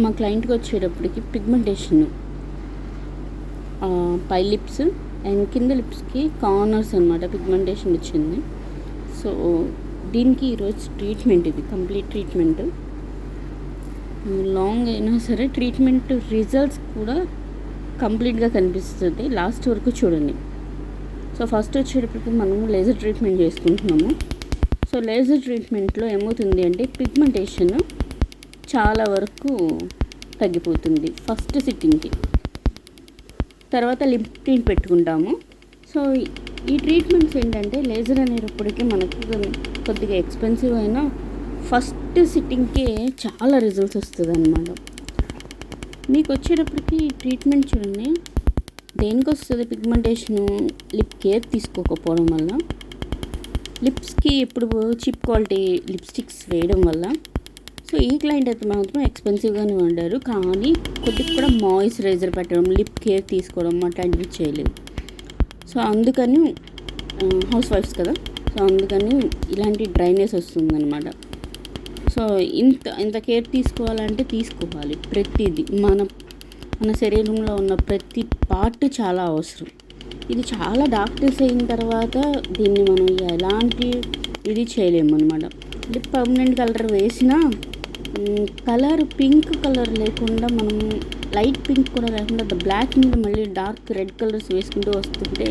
మా క్లయింట్కి వచ్చేటప్పటికి పిగ్మెంటేషన్ పై లిప్స్ అండ్ కింద లిప్స్కి కార్నర్స్ అనమాట పిగ్మెంటేషన్ వచ్చింది. సో దీనికి ఈరోజు ట్రీట్మెంట్, ఇది కంప్లీట్ ట్రీట్మెంట్. లాంగ్ అయినా సరే ట్రీట్మెంట్ రిజల్ట్స్ కూడా కంప్లీట్గా కనిపిస్తుంది. లాస్ట్ వరకు చూడండి. సో ఫస్ట్ వచ్చేటప్పటికి మనము లేజర్ ట్రీట్మెంట్ చేసుకుంటున్నాము. సో లేజర్ ట్రీట్మెంట్లో ఏమవుతుంది అంటే పిగ్మెంటేషన్ చాలా వరకు తగ్గిపోతుంది ఫస్ట్ సిట్టింగ్కి. తర్వాత లిప్ టింట్ పెట్టుకుంటాము. సో ఈ ట్రీట్మెంట్స్ ఏంటంటే లేజర్ అనేటప్పటికీ మనకు కొద్దిగా ఎక్స్పెన్సివ్ అయినా ఫస్ట్ సిట్టింగ్కే చాలా రిజల్ట్స్ వస్తుంది అన్నమాట. మీకు వచ్చేటప్పటికి ట్రీట్మెంట్ చూడండి దేనికి వస్తుంది. పిగ్మెంటేషను లిప్ కేర్ తీసుకోకపోవడం వల్ల, లిప్స్కి ఎప్పుడు చీప్ క్వాలిటీ లిప్స్టిక్స్ వేయడం వల్ల. సో ఈ క్లయింట్ అయితే మాత్రం ఎక్స్పెన్సివ్గానే వాడారు, కానీ కొద్దిగా కూడా మాయిశ్చరైజర్ పెట్టడం, లిప్ కేర్ తీసుకోవడం అట్లాంటివి చేయలేదు. సో అందుకని హౌస్ వైఫ్స్ కదా, సో అందుకని ఇలాంటి డ్రైనెస్ వస్తుందన్నమాట. సో ఇంత కేర్ తీసుకోవాలంటే తీసుకోవాలి. ప్రతిదీ మన శరీరంలో ఉన్న ప్రతి పార్ట్ చాలా అవసరం. ఇది చాలా డాక్టర్స్ అయిన తర్వాత దీన్ని మనం ఎలాంటి ఇది చేయలేము అనమాట. లిప్ పర్మనెంట్ కలర్ వేసినా కలర్ పింక్ కలర్ లేకుండా, మనం లైట్ పింక్ కూడా లేకుండా బ్లాక్ మీద మళ్ళీ డార్క్ రెడ్ కలర్స్ వేసుకుంటూ వస్తుంటే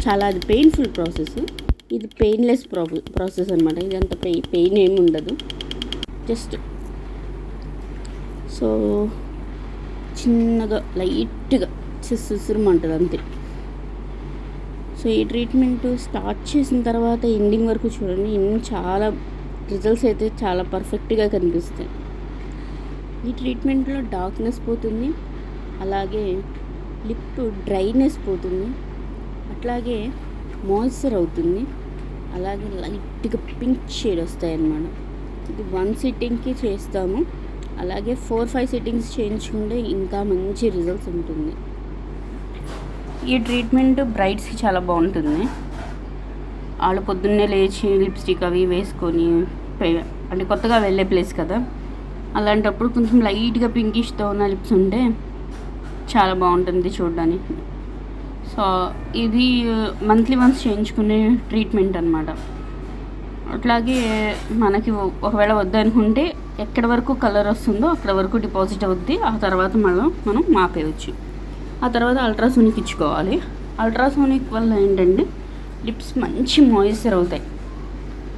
చాలా అది పెయిన్ఫుల్ ప్రాసెస్. ఇది పెయిన్లెస్ ప్రాసెస్ అనమాట. ఇది అంత పెయిన్ ఏమి ఉండదు. జస్ట్ సో చిన్నగా లైట్గా సిసురుమంటుంది అంతే. సో ఈ ట్రీట్మెంట్ స్టార్ట్ చేసిన తర్వాత ఎండింగ్ వరకు చూడండి, చాలా రిజల్ట్స్ అయితే చాలా పర్ఫెక్ట్గా కనిపిస్తాయి. ఈ ట్రీట్మెంట్లో డార్క్నెస్ పోతుంది, అలాగే లిప్ డ్రైనెస్ పోతుంది, అట్లాగే మాయిశ్చర్ అవుతుంది, అలాగే లైట్గా పింక్ షేడ్ వస్తాయి అన్నమాట. ఇది 1 సిట్టింగ్కి చేస్తాము. అలాగే 4-5 సిట్టింగ్స్ చేయించుకుంటే ఇంకా మంచి రిజల్ట్స్ ఉంటుంది. ఈ ట్రీట్మెంట్ బ్రైడ్స్కి చాలా బాగుంటుంది. వాళ్ళు పొద్దున్నే లేచి లిప్స్టిక్ అవి వేసుకొని, అంటే కొత్తగా వెళ్ళే ప్లేస్ కదా, అలాంటప్పుడు కొంచెం లైట్గా పింకిష్తో ఉన్న లిప్స్ ఉంటే చాలా బాగుంటుంది చూడడానికి. సో ఇది మంత్లీ వన్స్ చేయించుకునే ట్రీట్మెంట్ అనమాట. అట్లాగే మనకి ఒకవేళ వద్దనుకుంటే ఎక్కడి వరకు కలర్ వస్తుందో అక్కడ వరకు డిపాజిట్ అవుద్ది. ఆ తర్వాత మనం మాపేయచ్చు. ఆ తర్వాత అల్ట్రాసోనిక్ ఇచ్చుకోవాలి. అల్ట్రాసోనిక్ వల్ల ఏంటంటే లిప్స్ మంచి మాయిశ్చర్ అవుతాయి.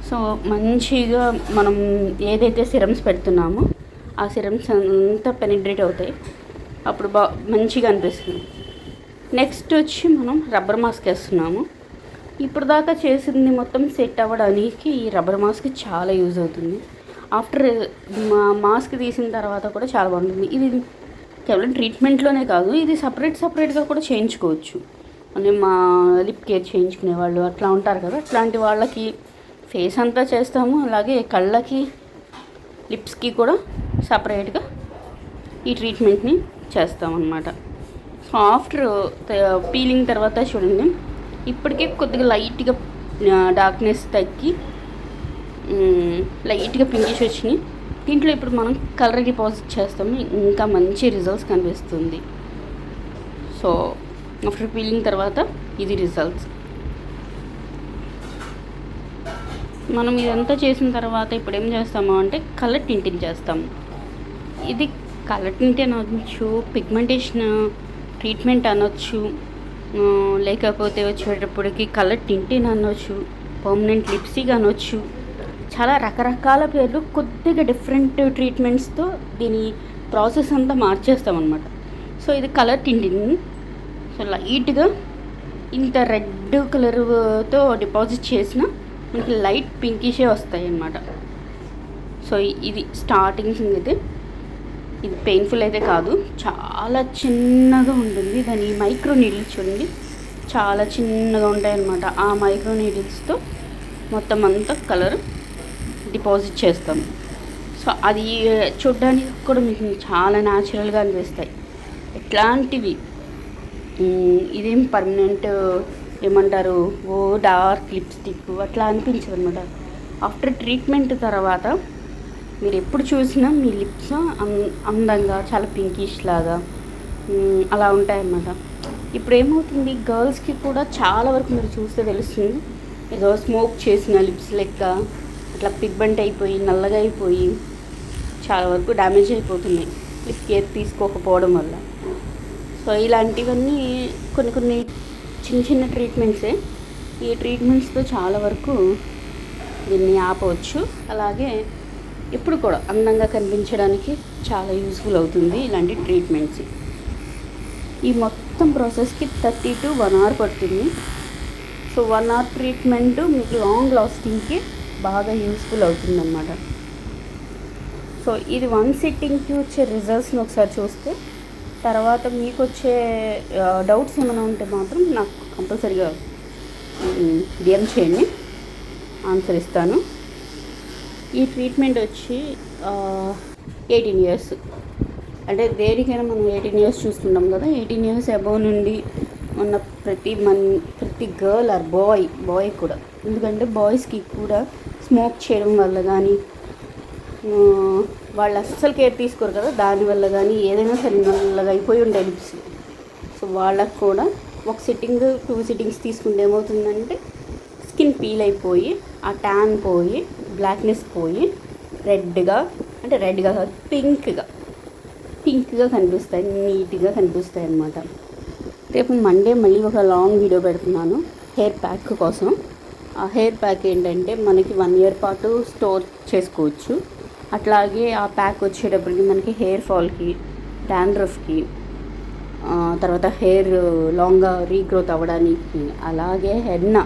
సో మంచిగా మనం ఏదైతే సిరమ్స్ పెడుతున్నామో ఆ సిరమ్స్ అంతా పెనిట్రేట్ అవుతాయి. అప్పుడు మంచిగా అనిపిస్తుంది. నెక్స్ట్ వచ్చి మనం రబ్బర్ మాస్క్ వేస్తున్నాము. ఇప్పుడు దాకా చేసింది మొత్తం సెట్ అవ్వడానికి ఈ రబ్బర్ మాస్క్ చాలా యూజ్ అవుతుంది. ఆఫ్టర్ మాస్క్ తీసిన తర్వాత కూడా చాలా బాగుంటుంది. ఇది కేవలం ట్రీట్మెంట్లోనే కాదు, ఇది సపరేట్గా కూడా చేయించుకోవచ్చు. అంటే మా లిప్ కేర్ చేయించుకునే వాళ్ళు అట్లా ఉంటారు కదా, అట్లాంటి వాళ్ళకి ఫేస్ అంతా చేస్తాము. అలాగే కళ్ళకి, లిప్స్కి కూడా సపరేట్గా ఈ ట్రీట్మెంట్ని చేస్తామన్నమాట. సో ఆఫ్టర్ పీలింగ్ తర్వాత చూడండి, ఇప్పటికే కొద్దిగా లైట్గా డార్క్నెస్ తగ్గి లైట్గా పింకిష్ వచ్చినాయి. దీంట్లో ఇప్పుడు మనం కలర్ డిపాజిట్ చేస్తాము, ఇంకా మంచి రిజల్ట్స్ కనిపిస్తుంది. సో ఆఫ్టర్ పీలింగ్ తర్వాత ఇది రిజల్ట్స్. మనం ఇదంతా చేసిన తర్వాత ఇప్పుడు ఏం చేస్తాము అంటే కలర్ టింటింగ్ చేస్తాము. ఇది కలర్ టింటింగ్ అనొచ్చు, పిగ్మెంటేషన్ ట్రీట్మెంట్ అనొచ్చు, లేకపోతే వచ్చేటప్పటికి కలర్ టింటింగ్ అనొచ్చు, పర్మనెంట్ లిప్స్టిక్ అనొచ్చు. చాలా రకరకాల పేర్లు, కొద్దిగా డిఫరెంట్ ట్రీట్మెంట్స్తో దీని ప్రాసెస్ అంతా మార్చేస్తామన్నమాట. సో ఇది కలర్ టింటింగ్. సో లైట్గా ఇంత రెడ్ కలర్తో డిపాజిట్ చేసిన మనకి లైట్ పింకిషే వస్తాయి అన్నమాట. సో ఇది స్టార్టింగ్ అయితే ఇది పెయిన్ఫుల్ అయితే కాదు, చాలా చిన్నగా ఉంటుంది. దాని మైక్రో నీడిల్స్ చూడండి చాలా చిన్నగా ఉంటాయి అన్నమాట. ఆ మైక్రో నీడిల్స్తో మొత్తం అంతా కలర్ డిపాజిట్ చేస్తాము. సో అది చూడడానికి కూడా మీకు చాలా న్యాచురల్గా అనిపిస్తాయి. ఎట్లాంటివి ఇదేం పర్మనెంట్ ఏమంటారు డార్క్ లిప్స్టిక్ అట్లా అనిపించదు అనమాట. ఆఫ్టర్ ట్రీట్మెంట్ తర్వాత మీరు ఎప్పుడు చూసినా మీ లిప్స్ అందంగా చాలా పింకిష్ లాగా అలా ఉంటాయన్నమాట. ఇప్పుడు ఏమవుతుంది, గర్ల్స్కి కూడా చాలా వరకు మీరు చూస్తే తెలుస్తుంది, ఏదో స్మోక్ చేసిన లిప్స్ లెక్క అట్లా పిగ్మెంట్ అయిపోయి నల్లగా అయిపోయి చాలా వరకు డ్యామేజ్ అయిపోతున్నాయి లిప్ కేర్ తీసుకోకపోవడం వల్ల. సో ఇలాంటివన్నీ కొన్ని చిన్న చిన్న ట్రీట్మెంట్సే. ఈ ట్రీట్మెంట్స్తో చాలా వరకు దీన్ని ఆపవచ్చు. అలాగే ఇప్పుడు కూడా అందంగా కనిపించడానికి చాలా యూస్ఫుల్ అవుతుంది ఇలాంటి ట్రీట్మెంట్స్. ఈ మొత్తం ప్రాసెస్కి 30 to 1 hour పడుతుంది. సో 1 hour ట్రీట్మెంట్ మీకు లాంగ్ లాస్టింగ్కి బాగా యూస్ఫుల్ అవుతుంది అన్నమాట. సో ఇది 1 సిట్టింగ్కి వచ్చే రిజల్ట్స్ని ఒకసారి చూస్తే, తర్వాత మీకు వచ్చే డౌట్స్ ఏమైనా ఉంటే మాత్రం నాకు కంపల్సరీగా డిఎం చేయండి, ఆన్సర్ ఇస్తాను. ఈ ట్రీట్మెంట్ వచ్చి 18 years, అంటే దేనికైనా మనం 18 years చూస్తున్నాం కదా. 18 years అబోవ్ నుండి ఉన్న ప్రతి గర్ల్ ఆర్ బాయ్ కూడా, ఎందుకంటే బాయ్స్కి కూడా స్మోక్ చేయడం వల్ల కానీ వాళ్ళు అస్సలు కేర్ తీసుకోరు కదా, దానివల్ల కానీ ఏదైనా సరే నల్లగా అయిపోయి ఉండే లిప్స్. సో వాళ్ళకు కూడా ఒక సిట్టింగ్ 2 sittings తీసుకుంటే ఏమవుతుందంటే స్కిన్ పీల్ అయిపోయి ఆ ట్యాన్ పోయి బ్లాక్నెస్ పోయి రెడ్గా కాదు పింక్గా కనిపిస్తాయి, నీట్గా కనిపిస్తాయి అన్నమాట. రేపు మండే మళ్ళీ ఒక లాంగ్ వీడియో పెడుతున్నాను హెయిర్ ప్యాక్ కోసం. ఆ హెయిర్ ప్యాక్ ఏంటంటే మనకి 1 year పాటు స్టోర్ చేసుకోవచ్చు. అట్లాగే ఆ ప్యాక్ వచ్చేటప్పటికి మనకి హెయిర్ ఫాల్కి, డాండ్రఫ్కి, తర్వాత హెయిర్ లాంగ్గా రీగ్రోత్ అవ్వడానికి, అలాగే హెన్న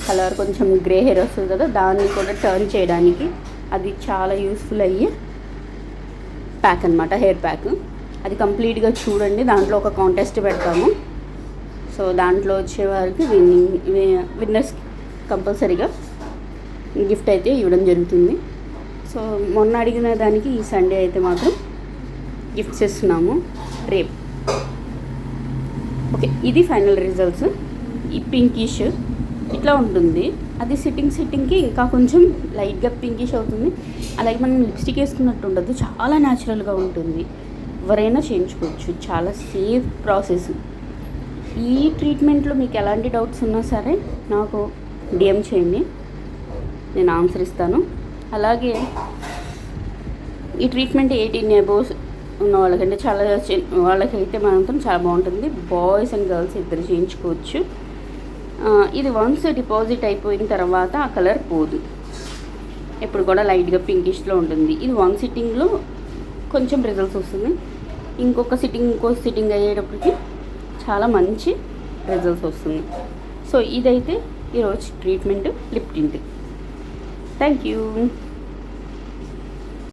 కలర్ కొంచెం గ్రే హెయిర్ వస్తుంది కదా, దాన్ని కూడా టర్న్ చేయడానికి అది చాలా యూస్ఫుల్ అయ్యే ప్యాక్ అనమాట, హెయిర్ ప్యాక్. అది కంప్లీట్గా చూడండి, దాంట్లో ఒక కాంటెస్ట్ పెడతాము. సో దాంట్లో వచ్చే వారికి విన్నర్స్ కంపల్సరీగా గిఫ్ట్ అయితే ఇవ్వడం జరుగుతుంది. సో మొన్న అడిగిన దానికి ఈ సండే అయితే మాత్రం గిఫ్ట్స్ ఇస్తున్నాము రేపు. ఓకే, ఇది ఫైనల్ రిజల్ట్స్. ఈ పింకిష్ ఇట్లా ఉంటుంది. అది సిట్టింగ్కి ఇంకా కొంచెం లైట్గా పింకిష్ అవుతుంది. అలాగే మనం లిప్స్టిక్ వేసుకున్నట్టు ఉండదు, చాలా న్యాచురల్గా ఉంటుంది. ఎవరైనా చేయించుకోవచ్చు, చాలా సేఫ్ ప్రాసెస్. ఈ ట్రీట్మెంట్లో మీకు ఎలాంటి డౌట్స్ ఉన్నా సరే నాకు డిఎం చేయండి, నేను ఆన్సర్ ఇస్తాను. అలాగే ఈ ట్రీట్మెంట్ 18 above ఉన్న వాళ్ళకంటే వాళ్ళకైతే మాత్రం చాలా బాగుంటుంది. బాయ్స్ అండ్ గర్ల్స్ ఇద్దరు చేయించుకోవచ్చు. ఇది వన్స్ డిపాజిట్ అయిపోయిన తర్వాత ఆ కలర్ పోదు, ఎప్పుడు కూడా లైట్గా పింకిష్లో ఉంటుంది. ఇది 1 సిట్టింగ్లో కొంచెం రిజల్ట్స్ వస్తుంది. ఇంకో సిట్టింగ్ అయ్యేటప్పటికి చాలా మంచి రిజల్ట్స్ వస్తుంది. సో ఇదైతే ఈరోజు treatment lip tint. Thank you.